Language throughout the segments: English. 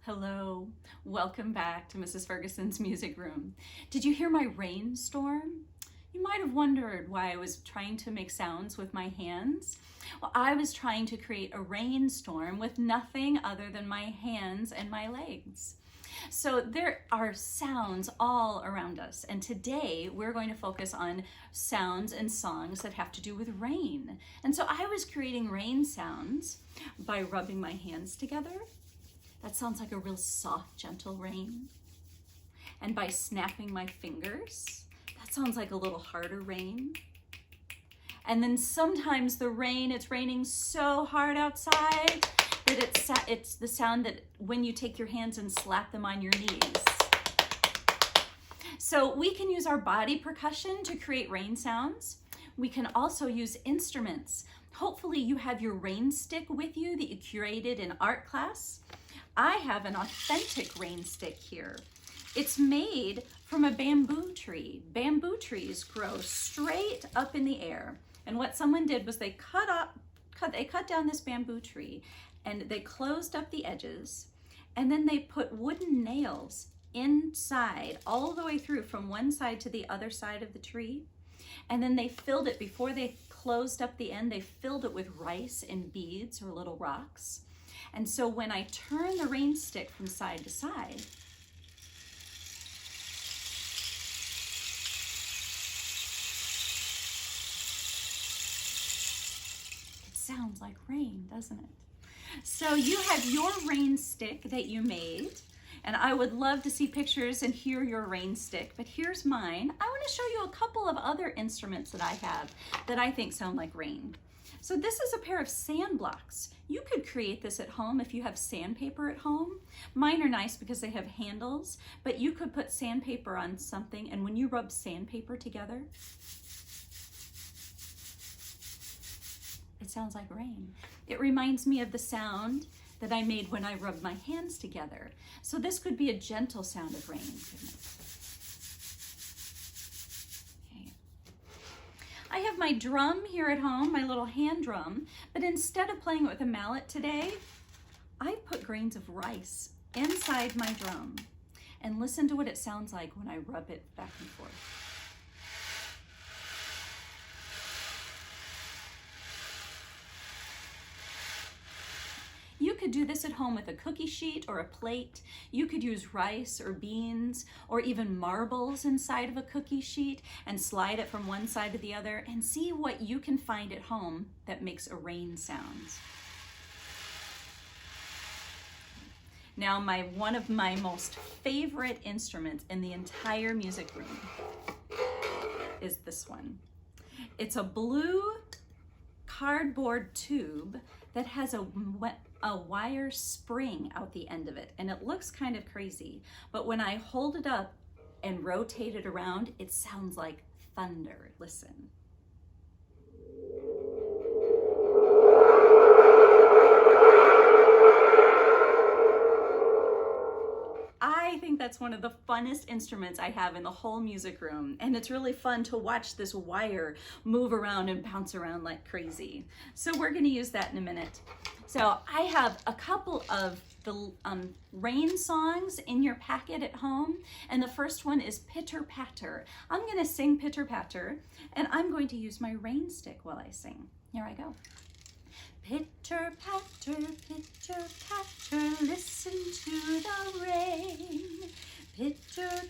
Hello, welcome back to Mrs. Ferguson's Music Room. Did you hear my rainstorm? You might have wondered why I was trying to make sounds with my hands. Well, I was trying to create a rainstorm with nothing other than my hands and my legs. So there are sounds all around us, and today we're going to focus on sounds and songs that have to do with rain. And so I was creating rain sounds by rubbing my hands together. That sounds like a real soft, gentle rain. And by snapping my fingers, that sounds like a little harder rain. And then sometimes the rain, it's raining so hard outside that it's the sound that when you take your hands and slap them on your knees. So we can use our body percussion to create rain sounds. We can also use instruments. Hopefully you have your rain stick with you that you curated in art class. I have an authentic rain stick here. It's made from a bamboo tree. Bamboo trees grow straight up in the air. And what someone did was they cut down this bamboo tree and they closed up the edges, and then they put wooden nails inside all the way through from one side to the other side of the tree. And then they filled it, before they closed up the end, they filled it with rice and beads or little rocks. And so when I turn the rain stick from side to side, it sounds like rain, doesn't it? So you have your rain stick that you made, and I would love to see pictures and hear your rain stick, but here's mine. I want to show you a couple of other instruments that I have that I think sound like rain. So this is a pair of sand blocks. You could create this at home if you have sandpaper at home. Mine are nice because they have handles, but you could put sandpaper on something, and when you rub sandpaper together, it sounds like rain. It reminds me of the sound that I made when I rubbed my hands together. So this could be a gentle sound of rain. Okay. I have my drum here at home, my little hand drum, but instead of playing it with a mallet today, I put grains of rice inside my drum. And listen to what it sounds like when I rub it back and forth. You could do this at home with a cookie sheet or a plate. You could use rice or beans or even marbles inside of a cookie sheet and slide it from one side to the other and see what you can find at home that makes a rain sound. Now, one of my most favorite instruments in the entire music room is this one. It's a blue cardboard tube that has a wire spring out the end of it, and it looks kind of crazy, but when I hold it up and rotate it around, it sounds like thunder. Listen. I think that's one of the funnest instruments I have in the whole music room, and it's really fun to watch this wire move around and bounce around like crazy. So we're going to use that in a minute. So I have a couple of the rain songs in your packet at home, and the first one is Pitter Patter. I'm going to sing Pitter Patter, and I'm going to use my rain stick while I sing. Here I go. Pitter patter, listen to the rain. Pitter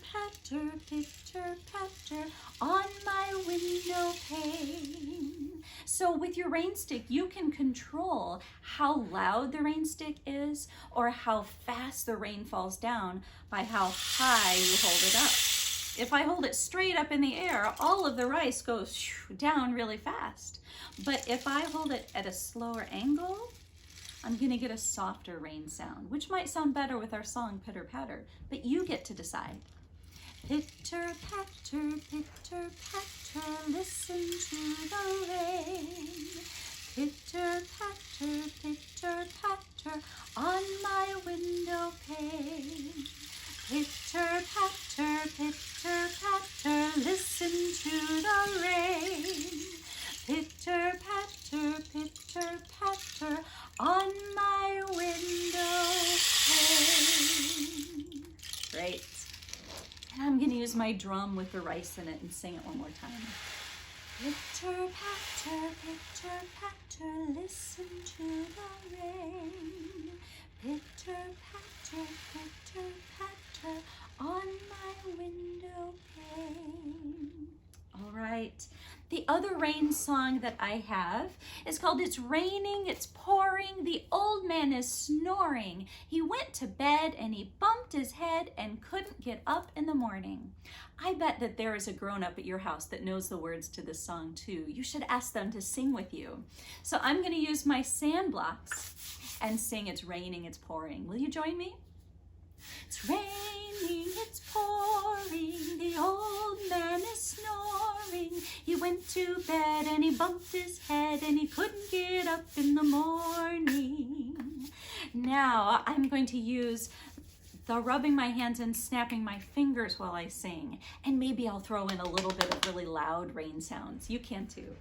patter, on my window pane. So with your rain stick, you can control how loud the rain stick is or how fast the rain falls down by how high you hold it up. If I hold it straight up in the air, all of the rice goes down really fast. But if I hold it at a slower angle, I'm going to get a softer rain sound, which might sound better with our song Pitter Patter, but you get to decide. Pitter patter, listen to the rain. Pitter patter, on my window pane. Pitter patter, listen to the rain. Pitter patter, on my window pane. use my drum with the rice in it and sing it one more time. Pitter patter, listen to the rain. Pitter patter, on my window pane. All right. The other rain song that I have is called It's Raining, It's Pouring, the Old Man is Snoring. He went to bed and he bumped his head and couldn't get up in the morning. I bet that there is a grown-up at your house that knows the words to this song too. You should ask them to sing with you. So I'm going to use my sand blocks and sing It's Raining, It's Pouring. Will you join me? It's raining, it's pouring, the old man is snoring. He went to bed and he bumped his head and he couldn't get up in the morning. Now I'm going to use the rubbing my hands and snapping my fingers while I sing. And maybe I'll throw in a little bit of really loud rain sounds. You can too.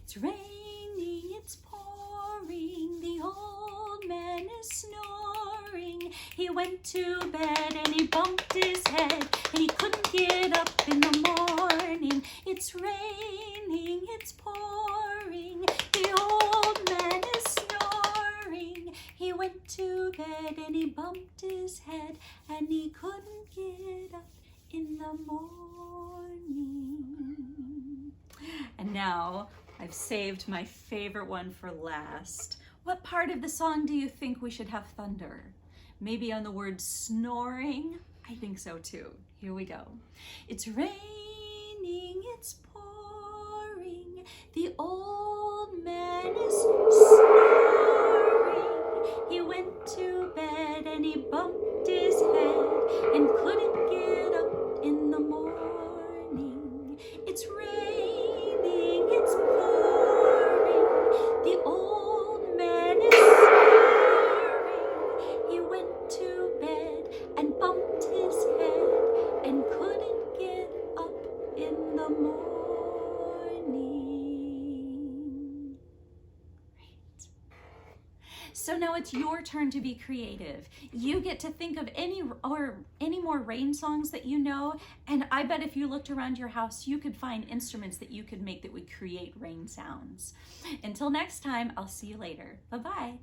It's raining, it's pouring, the old man is snoring. He went to bed and he bumped his head and he couldn't get up in the morning. It's raining, it's pouring, the old man is snoring. He went to bed and he bumped his head and he couldn't get up in the morning. And now I've saved my favorite one for last. What part of the song do you think we should have thunder? Maybe on the word snoring? I think so too. Here we go. It's raining, it's pouring, the old man is snoring. He went to bed and he bumped his head and couldn't get up in the morning. It's raining, it's pouring, the old man is snoring. He went to bed and bumped his head and couldn't get up in the morning. Right. So now it's your turn to be creative. You get to think of any more rain songs that you know, and I bet if you looked around your house, you could find instruments that you could make that would create rain sounds. Until next time, I'll see you later. Bye-bye.